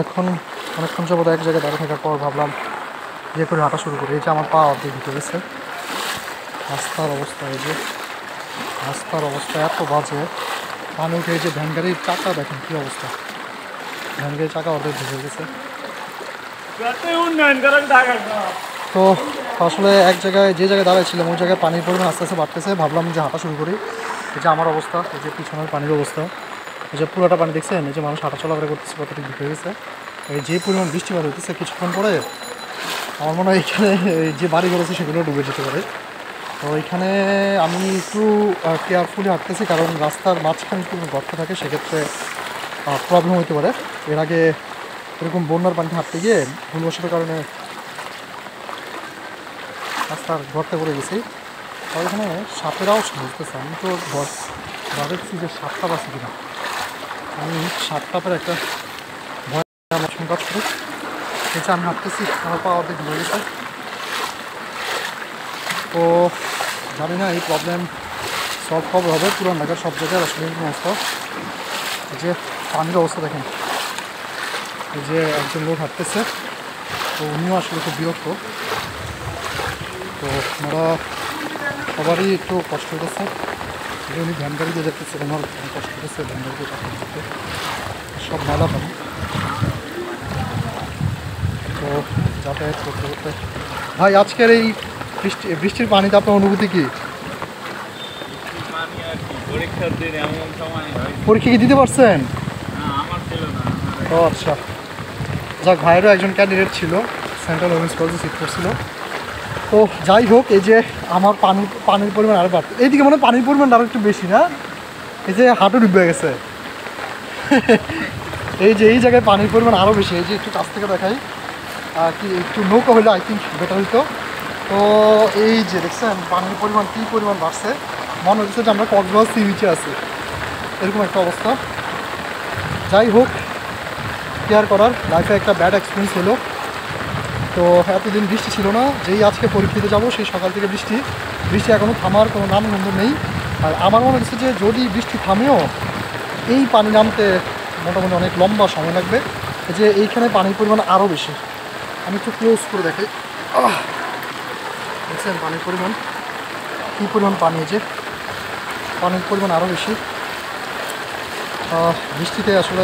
এখন অনেকক্ষণ যাবত এক জায়গায় দাঁড়িয়ে থাকার পর ভাবলাম যে করে হাঁটা শুরু করি। এই যে আমার পা অর্ধেক ঢুকে গেছে। রাস্তার অবস্থা, এই যে রাস্তার অবস্থা এত বাজে। পানি উঠে এই যে ভ্যান গাড়ির চাকা দেখেন কী অবস্থা, ভ্যান গাড়ির চাকা অর্ধেক ঢুকে গেছে। তো আসলে এক জায়গায় যে জায়গায় দাঁড়াইছিলাম ওই জায়গায় পানির পরিমাণ আস্তে আস্তে বাড়তেছে। ভাবলাম যে হাঁটা শুরু করি। এই যে আমার অবস্থা, এই যে পিছনের পানির অবস্থা, এই যে পুরোটা পানি দেখছেন, এই যে মানুষ হাঁটা চলাফেরা করতেছে কতটুকু ঢুকে গেছে। এই যে পরিমাণ বৃষ্টিপাত হইতেছে কিছুক্ষণ পরে আমার মনে হয় এখানে যে বাড়িঘর আছে সেগুলো ডুবে যেতে পারে। তো এখানে আমি একটু কেয়ারফুলি হাঁটতেছি, কারণ রাস্তার মাঝখানে একটু গর্ত থাকে, সেক্ষেত্রে প্রবলেম হতে পারে। এর আগে এরকম বন্যার পানিতে হাঁটতে গিয়ে ভুলবশতের কারণে রাস্তার গর্তে পড়ে গেছি। আর এখানে সাপেরাও বুঝতেছে, আমি তো ভাবছি যে সাপ টাপ আছে কিনা। আমি সাপ টাপের একটা ভয় আমার সঙ্গে কাজ করি। এছাড়া আমি হাঁটতেছি, আমার পা অর্ধেক ধরে গেছে। তো জানি না এই প্রবলেম সলভ কবে হবে। পুরান ঢাকার সব জায়গায় আসলে এরকম অবস্থা। এই যে পানির অবস্থা দেখেন, এই যে একজন লোক হাঁটতেছে, তো উনিও আসলে খুব বিরক্ত। তো ওনারা সবারই একটু কষ্ট হতেছে। উনি ভ্যান গাড়ি দিয়ে যাচ্ছে, ওনার কষ্ট হতেছে ভ্যান গাড়িতে চাকরি করতে, সব মেলা পানি। তো যাতায়াত করতে করতে ভাই আজকের এই বৃষ্টির পানিতে আপনার অনুভূতি কি? পরীক্ষা কি দিতে পারছেন? ও আচ্ছা, যাক, ভাইয়েরও একজন ক্যান্ডিডেট ছিল, সেন্ট্রাল উইমেন্স কলেজে সিট করছিল। তো যাই হোক, এই যে আমার পানির পরিমাণ আরও বাড়ছে এইদিকে, মানে পানির পরিমাণ আরও একটু বেশি না? এই যে হাঁটু ডুবে গেছে। এই যে এই জায়গায় পানির পরিমাণ আরও বেশি। এই যে একটু কাছ থেকে দেখাই, কি একটু নৌকা হলে আই থিঙ্ক বেটার হইতো। তো এই যে দেখছেন পানির পরিমাণ কী পরিমাণ বাড়ছে, মনে হচ্ছে যে আমরা কক্সবাজার সি বিচে আছি, এরকম একটা অবস্থা। যাই হোক, কেয়ার করার লাইফে একটা ব্যাড এক্সপিরিয়েন্স হলো। তো এতদিন বৃষ্টি ছিল না, যেই আজকে পরীক্ষিতে যাব সেই সকাল থেকে বৃষ্টি এখনও থামার কোনো নামগন্ধ নেই। আর আমার মনে হচ্ছে যে যদি বৃষ্টি থামেও এই পানি নামতে মোটামুটি অনেক লম্বা সময় লাগবে। যে এইখানে পানির পরিমাণ আরও বেশি। আমি একটু ক্লোজ করে দেখাই, দেখছেন পানির পরিমাণ কী পরিমাণ পানি, যে পানির পরিমাণ আরও বেশি। বৃষ্টিতে আসলে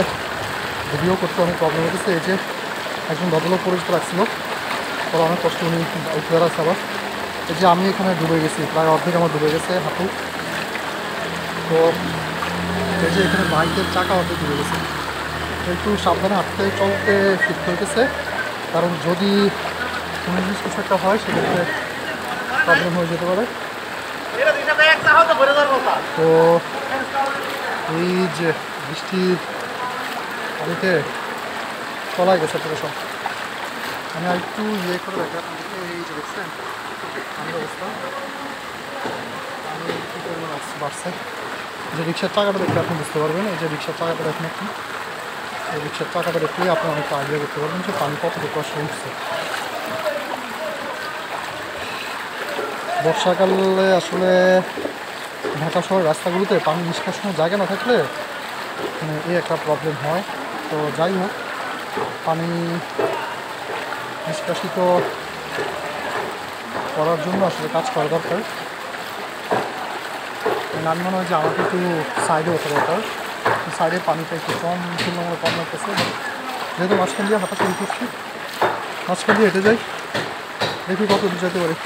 ভিডিও করতে অনেক প্রবলেম হতেছে। এই যে একজন ভদ্রলোক পরিষ্কার রাখছিল, ওরা অনেক কষ্ট, উনি উঠে আছে আবার। এই যে আমি এখানে ডুবে গেছি, প্রায় অর্ধেক আমার ডুবে গেছে হাঁটু। তো এই যে এখানে বাইকের চাকা অর্ধেক ডুবে গেছে। একটু সাবধানে হাঁটতে চলতে ফিরতে হইতেছে, কারণ যদি কোনো জিনিস কিছু একটা হয় সেক্ষেত্রে প্রবলেম হয়ে যেতে পারে। তো এই যে বৃষ্টির পানিতে তলায় গেছে পুরো সব। আমি আর একটু ইয়ে করে রাখি আপনাদেরকে। এই যে দেখছেন পানির অবস্থা, পানি কী পরিমাণ বাড়ছে। যে রিক্সার চাকাটা দেখলে আপনি বুঝতে পারবেন। এই যে রিক্সার চাকাটা দেখেন আপনি, এই রিক্সার চাকাটা দেখলেই আপনি অনেকটা আইডিয়া করতে পারবেন যে পানি কতটুকু আসলে উঠছে। বর্ষাকালে আসলে ঢাকা শহরের রাস্তাগুলোতে পানি নিষ্কাশনের জায়গা না থাকলে মানে এই একটা প্রবলেম হয়। তো যাই হোক, পানি নিষ্কাশিত করার জন্য আসলে কাজ করা দরকার। আমি মনে হয় যে আমাকে একটু সাইডে ওঠা দরকার, সাইডে পানিটা একটু কম তুলনামূলক কম লাগতেছে। যেহেতু মাঝখান দিয়ে হাঁটা শুরু করছি, মাঝখান দিয়ে হেঁটে যাই, দেখি কত দূর যেতে পারি।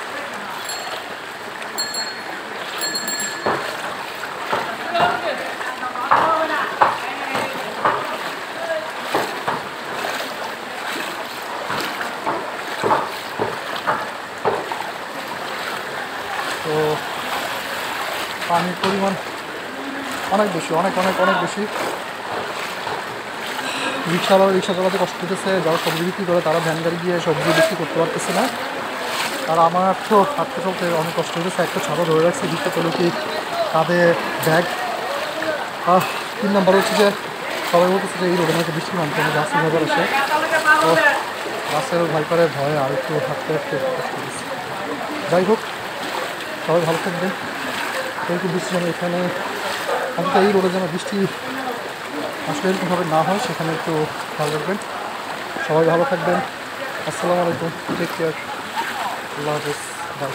তো পানির পরিমাণ অনেক বেশি, অনেক অনেক অনেক বেশি। রিক্সাওয়ালা রিক্সা চালাতে কষ্ট হতেছে, যারা সবজি বিক্রি করে তারা ভ্যান গাড়ি দিয়ে সবজি বিক্রি করতে পারতেছে না। আর আমার তো হাঁটতে চলতে অনেক কষ্ট হতেছে। একটা ছাতা ধরে রাখছে, দিতে পেলো কি কাঁধে ব্যাগ। 3 নম্বর হচ্ছে যে সবাই বলতেছে যে এই রোডে নাকি বৃষ্টি নামছে, আমি বাসে ভাইবার আসে, তো বাসের ভাইপারের ভয়ে আর একটু হাঁটতে হাঁটতে কষ্ট হতেছে। যাই হোক, সবাই ভালো থাকবেন। এরকম বৃষ্টি যেন এখানে অন্তত এই রোডে যেন বৃষ্টি আসলে এরকমভাবে না হয়, সেখানে একটু খেয়াল রাখবেন। সবাই ভালো থাকবেন। আসসালামু আলাইকুম, টেক কেয়ার, আল্লাহ হাফেজ, বাই।